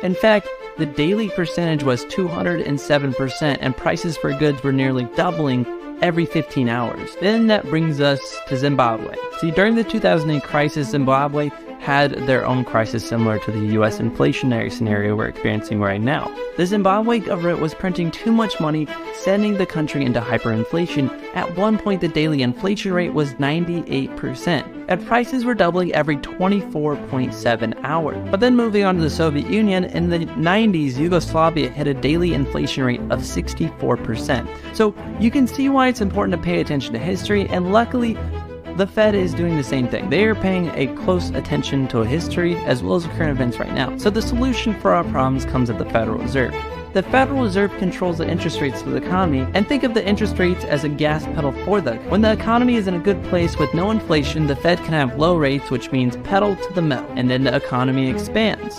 In fact, the daily percentage was 207%, and prices for goods were nearly doubling every 15 hours. Then that brings us to Zimbabwe. See, during the 2008 crisis, Zimbabwe had their own crisis similar to the US inflationary scenario we're experiencing right now. The Zimbabwe government was printing too much money, sending the country into hyperinflation. At one point, the daily inflation rate was 98%, and prices were doubling every 24.7 hours. But then moving on to the Soviet Union, in the 90s, Yugoslavia hit a daily inflation rate of 64%. So you can see why it's important to pay attention to history, and luckily, the Fed is doing the same thing. They are paying a close attention to history as well as current events right now. So the solution for our problems comes at the Federal Reserve. The Federal Reserve controls the interest rates of the economy, and think of the interest rates as a gas pedal for them. When the economy is in a good place with no inflation, the Fed can have low rates, which means pedal to the metal, and then the economy expands.